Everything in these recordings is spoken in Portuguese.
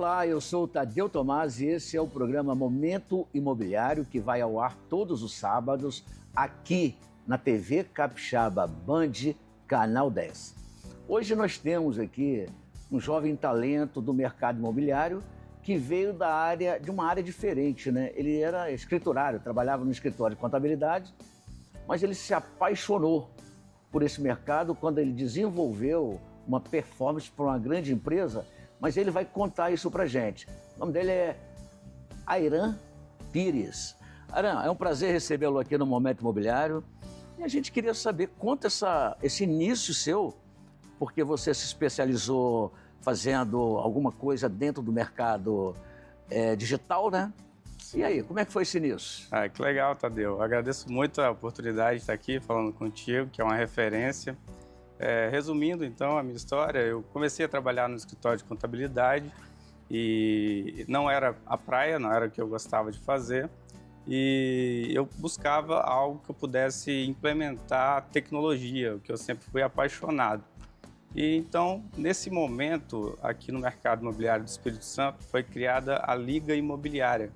Olá, eu sou o Tadeu Tomás e esse é o programa Momento Imobiliário que vai ao ar todos os sábados aqui na TV Capixaba Band, Canal 10. Hoje nós temos aqui um jovem talento do mercado imobiliário que veio de uma área diferente, né? Ele era escriturário, trabalhava no escritório de contabilidade, mas ele se apaixonou por esse mercado quando ele desenvolveu uma performance para uma grande empresa, mas ele vai contar isso pra gente. O nome dele é Ayran Pires. Ayran, é um prazer recebê-lo aqui no Momento Imobiliário e a gente queria saber, conta esse início seu, porque você se especializou fazendo alguma coisa dentro do mercado digital, né? E aí, como é que foi esse início? Que legal, Tadeu. Agradeço muito a oportunidade de estar aqui falando contigo, que é uma referência. Resumindo, então, a minha história, eu comecei a trabalhar no escritório de contabilidade e não era a praia, não era o que eu gostava de fazer, e eu buscava algo que eu pudesse implementar tecnologia, o que eu sempre fui apaixonado. E então, nesse momento, aqui no mercado imobiliário do Espírito Santo, foi criada a Liga Imobiliária.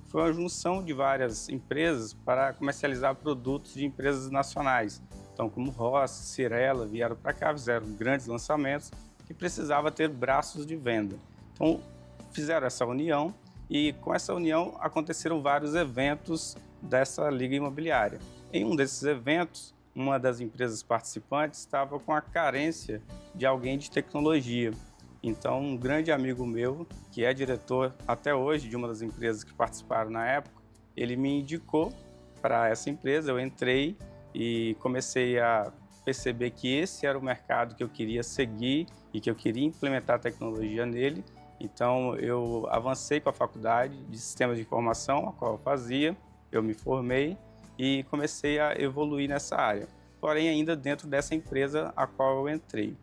Foi uma junção de várias empresas para comercializar produtos de empresas nacionais. Então, como Rossi, Cirela, vieram para cá, fizeram grandes lançamentos que precisava ter braços de venda. Então, fizeram essa união e com essa união aconteceram vários eventos dessa Liga Imobiliária. Em um desses eventos, uma das empresas participantes estava com a carência de alguém de tecnologia. Então, um grande amigo meu, que é diretor até hoje de uma das empresas que participaram na época, ele me indicou para essa empresa, eu entrei e comecei a perceber que esse era o mercado que eu queria seguir e que eu queria implementar tecnologia nele. Então, eu avancei com a faculdade de Sistemas de Informação, a qual eu fazia, eu me formei e comecei a evoluir nessa área, porém ainda dentro dessa empresa a qual eu entrei.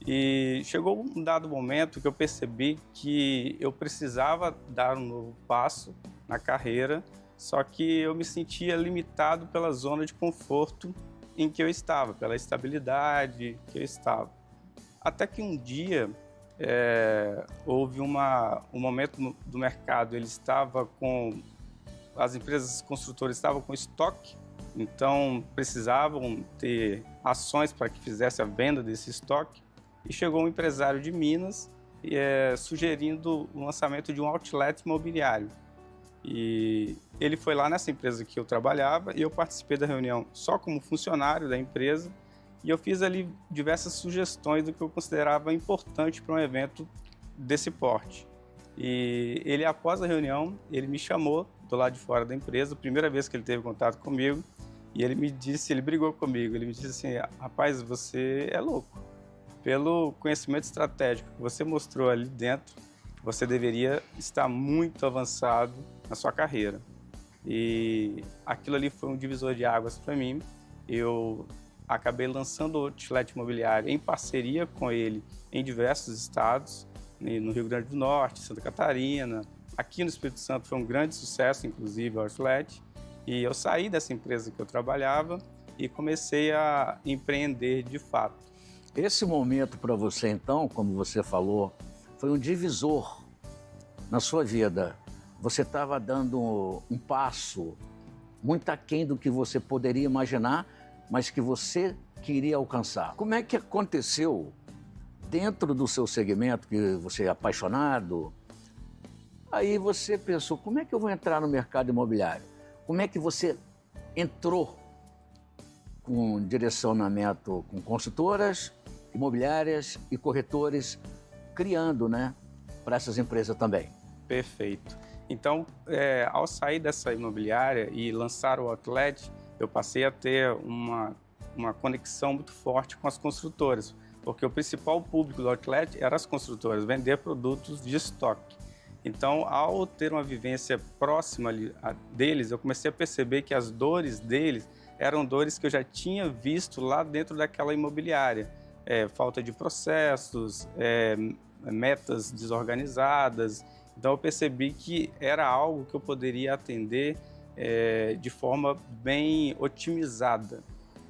E chegou um dado momento que eu percebi que eu precisava dar um novo passo na carreira, só que eu me sentia limitado pela zona de conforto em que eu estava, pela estabilidade que eu estava. Até que um dia houve um momento do mercado, as empresas construtoras estavam com estoque, então precisavam ter ações para que fizesse a venda desse estoque. E chegou um empresário de Minas sugerindo o lançamento de um outlet imobiliário. E ele foi lá nessa empresa que eu trabalhava e eu participei da reunião só como funcionário da empresa e eu fiz ali diversas sugestões do que eu considerava importante para um evento desse porte. E ele, após a reunião, ele me chamou do lado de fora da empresa, primeira vez que ele teve contato comigo, e ele brigou comigo, ele me disse assim: rapaz, você é louco. Pelo conhecimento estratégico que você mostrou ali dentro, você deveria estar muito avançado na sua carreira. E aquilo ali foi um divisor de águas para mim. Eu acabei lançando o outlet imobiliário em parceria com ele em diversos estados, no Rio Grande do Norte, Santa Catarina. Aqui no Espírito Santo foi um grande sucesso, inclusive, o outlet. E eu saí dessa empresa que eu trabalhava e comecei a empreender de fato. Esse momento para você, então, como você falou, foi um divisor na sua vida. Você estava dando um passo muito aquém do que você poderia imaginar, mas que você queria alcançar. Como é que aconteceu dentro do seu segmento, que você é apaixonado? Aí você pensou, como é que eu vou entrar no mercado imobiliário? Como é que você entrou com direcionamento com consultoras imobiliárias e corretores, criando, né, para essas empresas também? Perfeito. Então, ao sair dessa imobiliária e lançar o outlet, eu passei a ter uma conexão muito forte com as construtoras, porque o principal público do outlet era as construtoras, vender produtos de estoque. Então, ao ter uma vivência próxima deles, eu comecei a perceber que as dores deles eram dores que eu já tinha visto lá dentro daquela imobiliária. Falta de processos, metas desorganizadas. Então eu percebi que era algo que eu poderia atender de forma bem otimizada.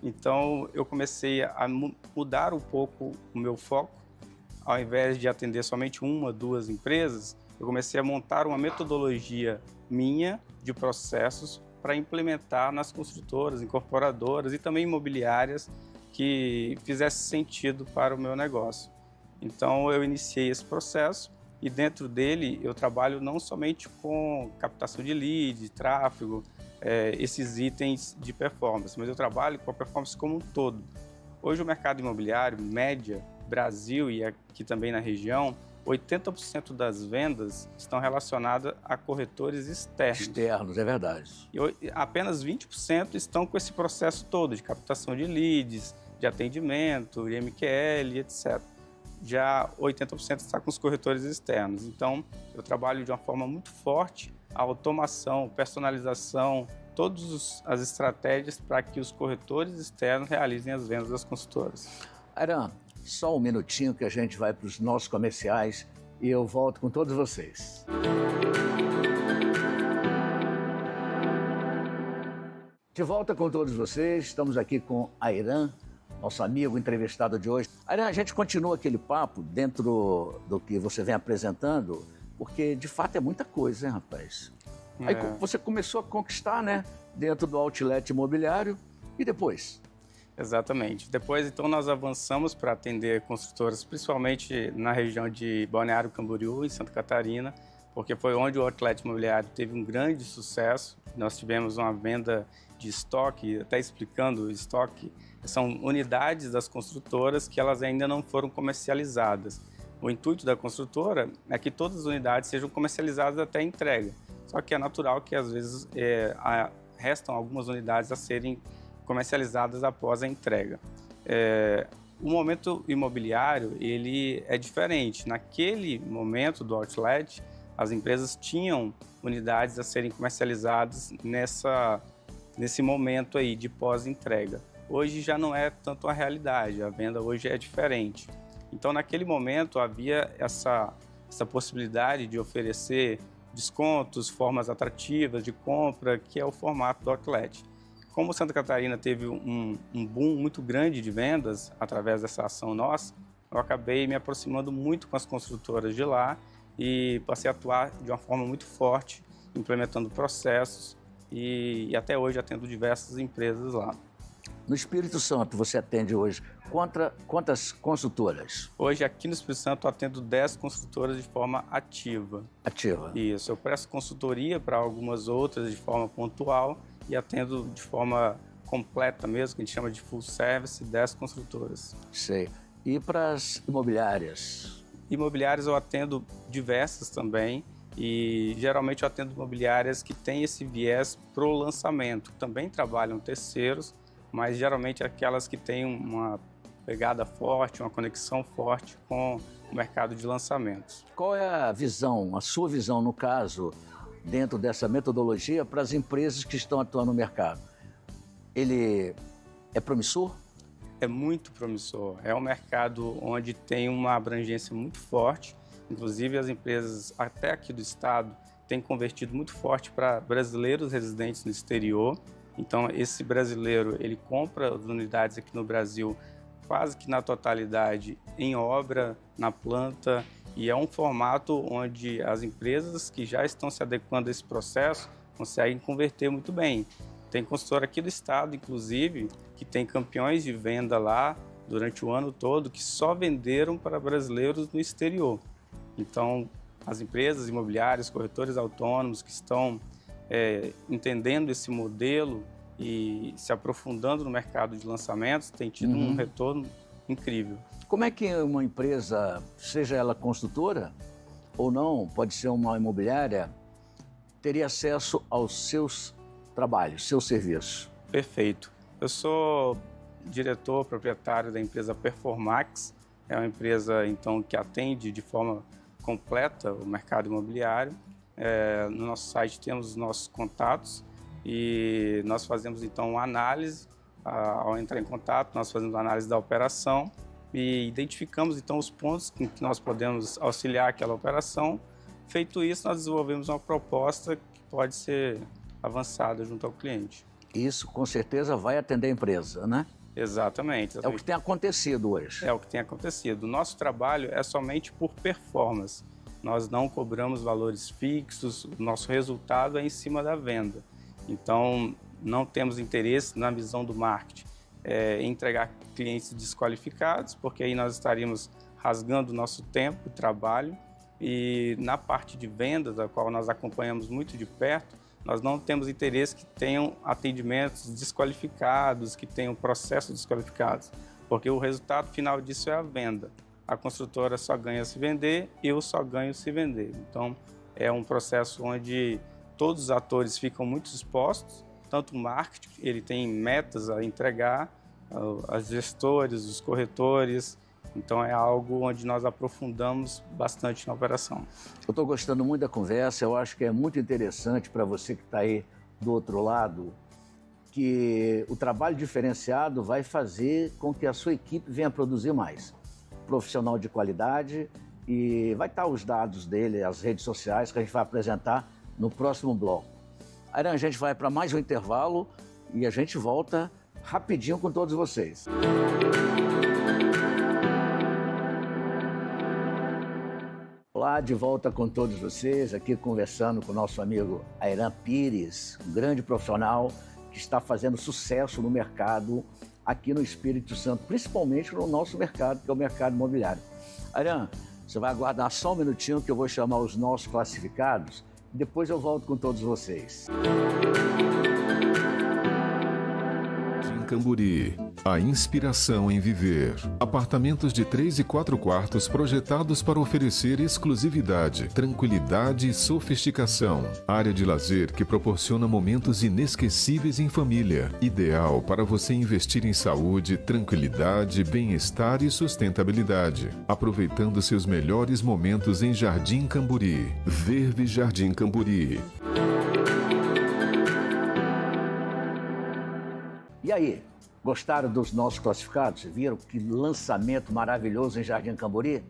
Então eu comecei a mudar um pouco o meu foco. Ao invés de atender somente uma, duas empresas, eu comecei a montar uma metodologia minha de processos para implementar nas construtoras, incorporadoras e também imobiliárias que fizesse sentido para o meu negócio. Então eu iniciei esse processo e dentro dele eu trabalho não somente com captação de lead, tráfego, esses itens de performance, mas eu trabalho com a performance como um todo. Hoje o mercado imobiliário, média, Brasil e aqui também na região, 80% das vendas estão relacionadas a corretores externos. Externos, é verdade. E apenas 20% estão com esse processo todo de captação de leads, de atendimento, de MQL, etc. Já 80% está com os corretores externos. Então, eu trabalho de uma forma muito forte a automação, personalização, todas as estratégias para que os corretores externos realizem as vendas das consultoras. Ayran, só um minutinho que a gente vai para os nossos comerciais e eu volto com todos vocês. De volta com todos vocês, estamos aqui com Ayran, nosso amigo entrevistado de hoje. Ayran, a gente continua aquele papo dentro do que você vem apresentando, porque de fato é muita coisa, hein, rapaz? Aí você começou a conquistar, né, dentro do outlet imobiliário e depois? Exatamente. Depois, então, nós avançamos para atender construtoras, principalmente na região de Balneário Camboriú, em Santa Catarina, porque foi onde o outlet imobiliário teve um grande sucesso. Nós tivemos uma venda de estoque, até explicando o estoque, são unidades das construtoras que elas ainda não foram comercializadas. O intuito da construtora é que todas as unidades sejam comercializadas até a entrega. Só que é natural que, às vezes, restam algumas unidades a serem comercializadas após a entrega. O momento imobiliário ele é diferente. Naquele momento do outlet, as empresas tinham unidades a serem comercializadas nesse momento aí de pós-entrega. Hoje já não é tanto a realidade, a venda hoje é diferente. Então, naquele momento, havia essa possibilidade de oferecer descontos, formas atrativas de compra, que é o formato do outlet. Como Santa Catarina teve um boom muito grande de vendas através dessa ação nossa, eu acabei me aproximando muito com as construtoras de lá e passei a atuar de uma forma muito forte, implementando processos e até hoje atendo diversas empresas lá. No Espírito Santo, você atende hoje quantas consultoras? Hoje, aqui no Espírito Santo, eu atendo 10 construtoras de forma ativa. Ativa? Isso, eu presto consultoria para algumas outras de forma pontual e atendo de forma completa mesmo, que a gente chama de full service, 10 construtoras. Sei. E para as imobiliárias? Imobiliárias eu atendo diversas também e geralmente eu atendo imobiliárias que têm esse viés pro lançamento. Também trabalham terceiros, mas geralmente aquelas que têm uma pegada forte, uma conexão forte com o mercado de lançamentos. Qual é a visão, a sua visão no caso, dentro dessa metodologia para as empresas que estão atuando no mercado? Ele é promissor? É muito promissor. É um mercado onde tem uma abrangência muito forte. Inclusive, as empresas, até aqui do estado, têm convertido muito forte para brasileiros residentes no exterior. Então, esse brasileiro, ele compra as unidades aqui no Brasil quase que na totalidade em obra, na planta, e é um formato onde as empresas que já estão se adequando a esse processo conseguem converter muito bem. Tem consultora aqui do estado, inclusive, que tem campeões de venda lá durante o ano todo que só venderam para brasileiros no exterior. Então, as empresas imobiliárias, corretores autônomos que estão entendendo esse modelo e se aprofundando no mercado de lançamentos têm tido um retorno incrível. Como é que uma empresa, seja ela construtora ou não, pode ser uma imobiliária, teria acesso aos seus trabalhos, seus serviços? Perfeito. Eu sou diretor proprietário da empresa Performax. É uma empresa, então, que atende de forma completa o mercado imobiliário. No nosso site temos os nossos contatos e nós fazemos, então, uma análise. Ao entrar em contato, nós fazemos uma análise da operação e identificamos, então, os pontos em que nós podemos auxiliar aquela operação. Feito isso, nós desenvolvemos uma proposta que pode ser avançada junto ao cliente. Isso, com certeza, vai atender a empresa, né? Exatamente. É o que tem acontecido hoje. É o que tem acontecido. O nosso trabalho é somente por performance. nós não cobramos valores fixos, o nosso resultado é em cima da venda. Então, não temos interesse na visão do marketing em entregar clientes desqualificados, porque aí nós estaríamos rasgando o nosso tempo e trabalho. E na parte de vendas, a qual nós acompanhamos muito de perto, nós não temos interesse que tenham atendimentos desqualificados, que tenham processos desqualificados, porque o resultado final disso é a venda. A construtora só ganha se vender, eu só ganho se vender. Então, é um processo onde todos os atores ficam muito expostos, tanto o marketing, ele tem metas a entregar, as gestores, os corretores. Então, é algo onde nós aprofundamos bastante na operação. Eu estou gostando muito da conversa, eu acho que é muito interessante para você que está aí do outro lado, que o trabalho diferenciado vai fazer com que a sua equipe venha produzir mais. Profissional de qualidade, e vai estar os dados dele, as redes sociais, que a gente vai apresentar no próximo bloco. Ayran, a gente vai para mais um intervalo e a gente volta rapidinho com todos vocês. Olá, de volta com todos vocês, aqui conversando com o nosso amigo Ayran Pires, um grande profissional que está fazendo sucesso no mercado aqui no Espírito Santo, principalmente no nosso mercado, que é o mercado imobiliário. Ayran, você vai aguardar só um minutinho que eu vou chamar os nossos classificados e depois eu volto com todos vocês. Camburi, a inspiração em viver. Apartamentos de 3 e 4 quartos projetados para oferecer exclusividade, tranquilidade e sofisticação. Área de lazer que proporciona momentos inesquecíveis em família. Ideal para você investir em saúde, tranquilidade, bem-estar e sustentabilidade. Aproveitando seus melhores momentos em Jardim Camburi. Verve Jardim Camburi. E aí, gostaram dos nossos classificados? Viram que lançamento maravilhoso em Jardim Camburi?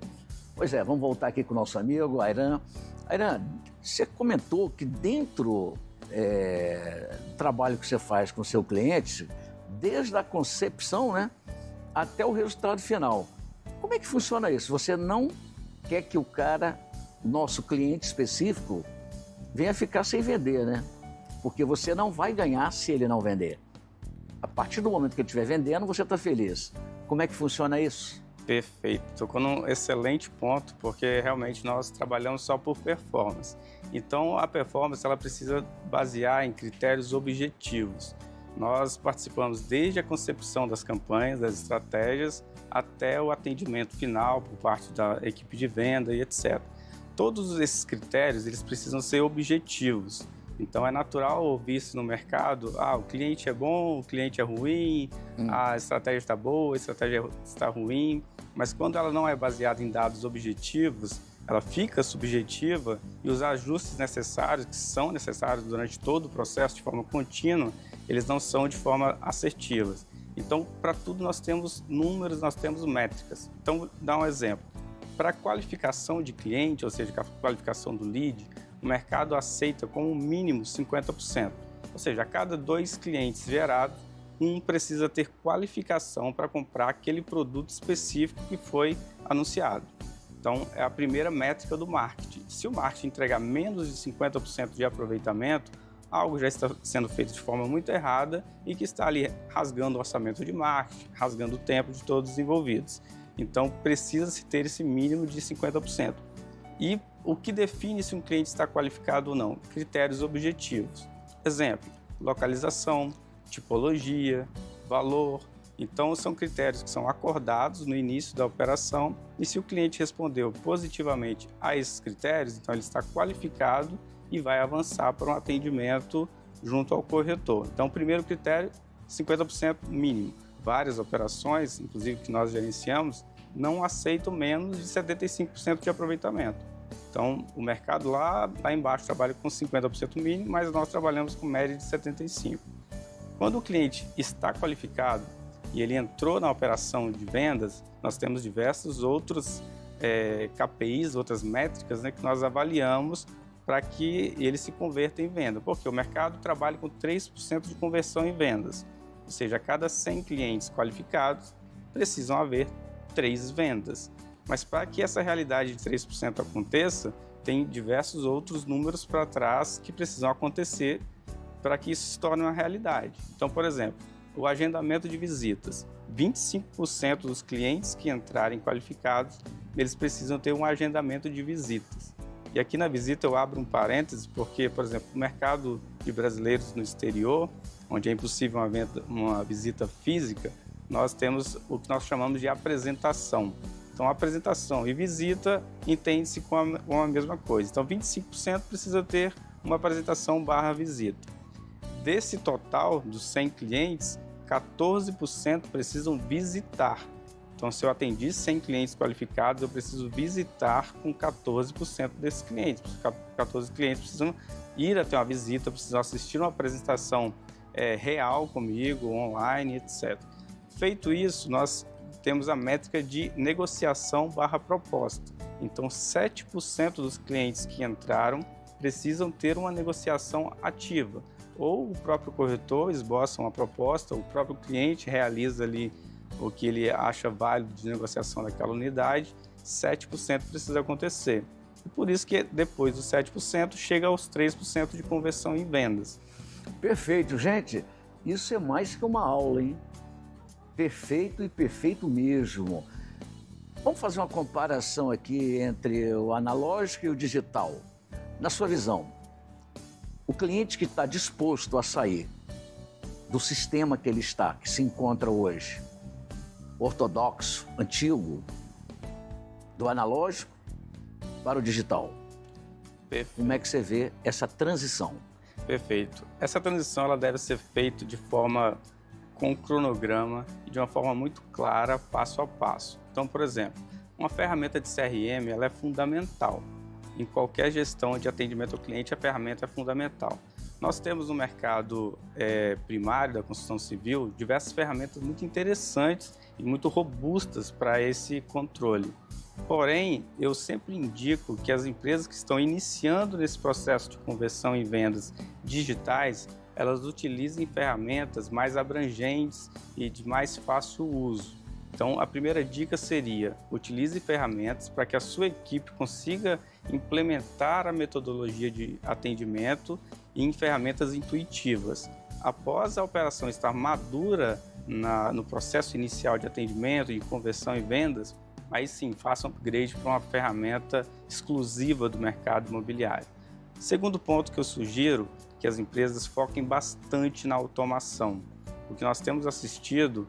Pois é, vamos voltar aqui com o nosso amigo Ayran. Ayran, você comentou que dentro do trabalho que você faz com o seu cliente, desde a concepção, né, até o resultado final. Como é que funciona isso? Você não quer que o cara, nosso cliente específico, venha ficar sem vender, né? Porque você não vai ganhar se ele não vender. A partir do momento que ele estiver vendendo, você está feliz. Como é que funciona isso? Perfeito. Tocou num excelente ponto, porque realmente nós trabalhamos só por performance. Então, a performance ela precisa basear em critérios objetivos. Nós participamos desde a concepção das campanhas, das estratégias, até o atendimento final por parte da equipe de venda e etc. Todos esses critérios eles precisam ser objetivos. Então, é natural ouvir isso no mercado, o cliente é bom, o cliente é ruim, a estratégia está boa, a estratégia está ruim, mas quando ela não é baseada em dados objetivos, ela fica subjetiva e os ajustes necessários, que são necessários durante todo o processo de forma contínua, eles não são de forma assertivas. Então, para tudo nós temos números, nós temos métricas. Então, vou dar um exemplo. Para a qualificação de cliente, ou seja, a qualificação do lead, o mercado aceita como mínimo 50%. Ou seja, a cada 2 clientes gerados, um precisa ter qualificação para comprar aquele produto específico que foi anunciado. Então, é a primeira métrica do marketing. Se o marketing entregar menos de 50% de aproveitamento, algo já está sendo feito de forma muito errada e que está ali rasgando o orçamento de marketing, rasgando o tempo de todos os envolvidos. Então, precisa-se ter esse mínimo de 50%. E o que define se um cliente está qualificado ou não? Critérios objetivos. Exemplo, localização, tipologia, valor. Então, são critérios que são acordados no início da operação e se o cliente respondeu positivamente a esses critérios, então ele está qualificado e vai avançar para um atendimento junto ao corretor. Então, o primeiro critério, 50% mínimo. Várias operações, inclusive que nós gerenciamos, não aceitam menos de 75% de aproveitamento. Então, o mercado lá embaixo trabalha com 50% mínimo, mas nós trabalhamos com média de 75%. Quando o cliente está qualificado e ele entrou na operação de vendas, nós temos diversos outros KPIs, outras métricas, né, que nós avaliamos para que ele se converta em venda. Porque o mercado trabalha com 3% de conversão em vendas. Ou seja, a cada 100 clientes qualificados, precisam haver 3 vendas. Mas para que essa realidade de 3% aconteça, tem diversos outros números para trás que precisam acontecer para que isso se torne uma realidade. Então, por exemplo, o agendamento de visitas. 25% dos clientes que entrarem qualificados, eles precisam ter um agendamento de visitas. E aqui na visita eu abro um parêntese, porque, por exemplo, o mercado de brasileiros no exterior, onde é impossível uma visita física, nós temos o que nós chamamos de apresentação. Então, apresentação e visita entende-se com a mesma coisa. Então, 25% precisa ter uma apresentação / visita. Desse total dos 100 clientes, 14% precisam visitar. Então, se eu atendi 100 clientes qualificados, eu preciso visitar com 14% desses clientes. 14 clientes precisam ir até uma visita, precisam assistir uma apresentação real comigo, online, etc. Feito isso, nós temos a métrica de negociação / proposta. Então, 7% dos clientes que entraram precisam ter uma negociação ativa. Ou o próprio corretor esboça uma proposta, o próprio cliente realiza ali o que ele acha válido de negociação daquela unidade, 7% precisa acontecer. E por isso que depois dos 7% chega aos 3% de conversão em vendas. Perfeito, gente. Isso é mais que uma aula, hein? Perfeito e perfeito mesmo. Vamos fazer uma comparação aqui entre o analógico e o digital. Na sua visão, o cliente que está disposto a sair do sistema que ele está, que se encontra hoje, ortodoxo, antigo, do analógico para o digital. Perfeito. Como é que você vê essa transição? Perfeito. Essa transição ela deve ser feita de forma com cronograma e de uma forma muito clara, passo a passo. Então, por exemplo, uma ferramenta de CRM ela é fundamental. Em qualquer gestão de atendimento ao cliente, a ferramenta é fundamental. Nós temos no mercado primário da construção civil diversas ferramentas muito interessantes e muito robustas para esse controle. Porém, eu sempre indico que as empresas que estão iniciando nesse processo de conversão em vendas digitais, elas utilizem ferramentas mais abrangentes e de mais fácil uso. Então, a primeira dica seria: utilize ferramentas para que a sua equipe consiga implementar a metodologia de atendimento em ferramentas intuitivas. Após a operação estar madura no processo inicial de atendimento e conversão em vendas, aí sim, faça um upgrade para uma ferramenta exclusiva do mercado imobiliário. Segundo ponto que eu sugiro, que as empresas foquem bastante na automação. O que nós temos assistido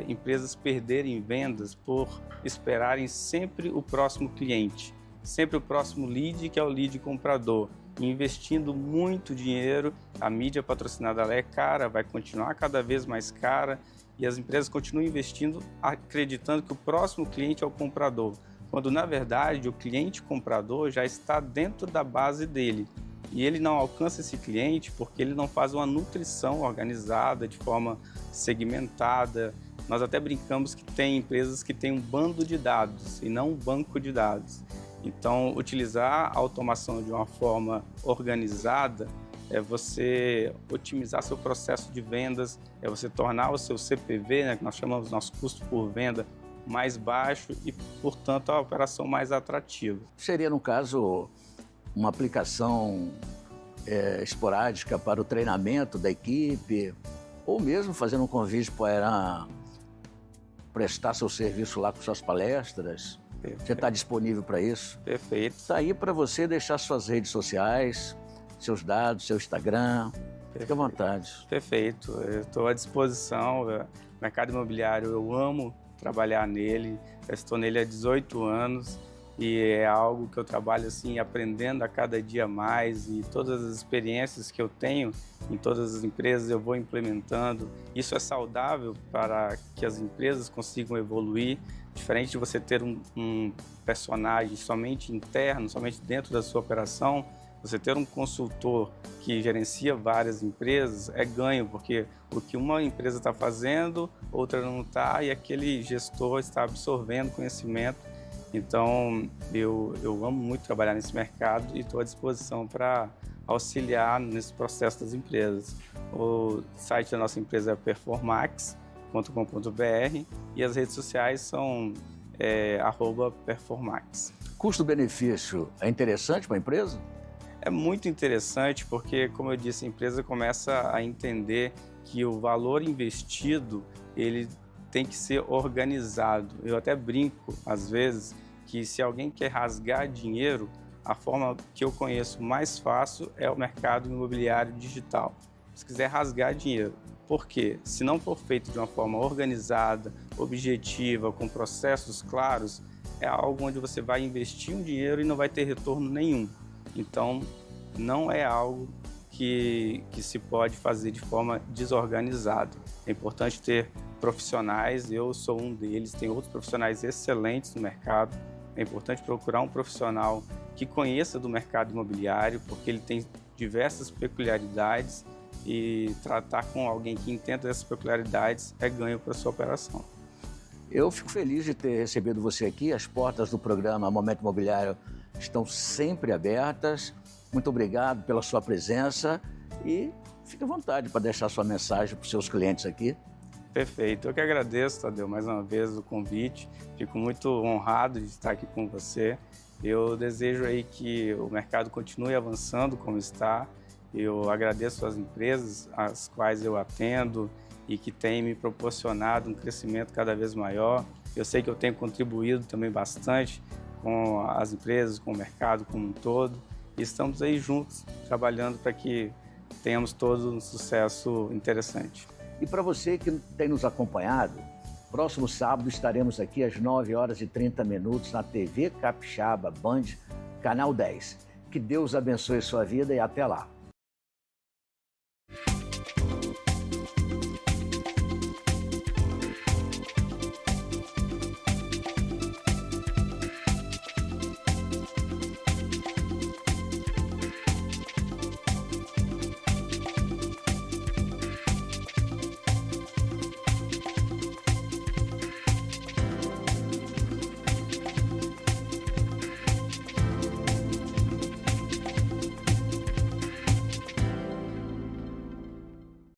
empresas perderem vendas por esperarem sempre o próximo cliente, sempre o próximo lead, que é o lead comprador, investindo muito dinheiro. A mídia patrocinada ela é cara, vai continuar cada vez mais cara, e as empresas continuam investindo acreditando que o próximo cliente é o comprador, quando na verdade o cliente comprador já está dentro da base dele. E ele não alcança esse cliente porque ele não faz uma nutrição organizada, de forma segmentada. Nós até brincamos que tem empresas que têm um bando de dados e não um banco de dados. Então, utilizar a automação de uma forma organizada é você otimizar seu processo de vendas, é você tornar o seu CPV, né, que nós chamamos de nosso custo por venda, mais baixo e, portanto, a operação mais atrativa. Seria, no caso, uma aplicação esporádica para o treinamento da equipe, ou mesmo fazendo um convite para prestar seu serviço lá com suas palestras. Perfeito. Você está disponível para isso? Perfeito. Está aí para você deixar suas redes sociais, seus dados, seu Instagram. Fique à vontade. Perfeito. Eu estou à disposição. Mercado imobiliário, eu amo trabalhar nele. Eu estou nele há 18 anos. E é algo que eu trabalho assim, aprendendo a cada dia mais, e todas as experiências que eu tenho em todas as empresas eu vou implementando. Isso é saudável para que as empresas consigam evoluir, diferente de você ter um personagem somente interno, somente dentro da sua operação. Você ter um consultor que gerencia várias empresas é ganho, porque o que uma empresa está fazendo, outra não está, e aquele gestor está absorvendo conhecimento. Então, eu amo muito trabalhar nesse mercado e estou à disposição para auxiliar nesse processo das empresas. O site da nossa empresa é performax.com.br e as redes sociais são @performax. Custo-benefício é interessante para a empresa? É muito interessante porque, como eu disse, a empresa começa a entender que o valor investido, ele tem que ser organizado. Eu até brinco, às vezes, que se alguém quer rasgar dinheiro, a forma que eu conheço mais fácil é o mercado imobiliário digital. Se quiser rasgar dinheiro. Por quê? Se não for feito de uma forma organizada, objetiva, com processos claros, é algo onde você vai investir um dinheiro e não vai ter retorno nenhum. Então, não é algo que se pode fazer de forma desorganizada. É importante ter profissionais, eu sou um deles, tem outros profissionais excelentes no mercado. É importante procurar um profissional que conheça do mercado imobiliário, porque ele tem diversas peculiaridades e tratar com alguém que entenda dessas peculiaridades é ganho para a sua operação. Eu fico feliz de ter recebido você aqui. As portas do programa Momento Imobiliário estão sempre abertas. Muito obrigado pela sua presença e fique à vontade para deixar sua mensagem para os seus clientes aqui. Perfeito. Eu que agradeço, Tadeu, mais uma vez o convite. Fico muito honrado de estar aqui com você. Eu desejo aí que o mercado continue avançando como está. Eu agradeço às empresas às quais eu atendo e que têm me proporcionado um crescimento cada vez maior. Eu sei que eu tenho contribuído também bastante com as empresas, com o mercado como um todo. E estamos aí juntos, trabalhando para que tenhamos todos um sucesso interessante. E para você que tem nos acompanhado, próximo sábado estaremos aqui às 9h30 na TV Capixaba Band, canal 10. Que Deus abençoe sua vida e até lá.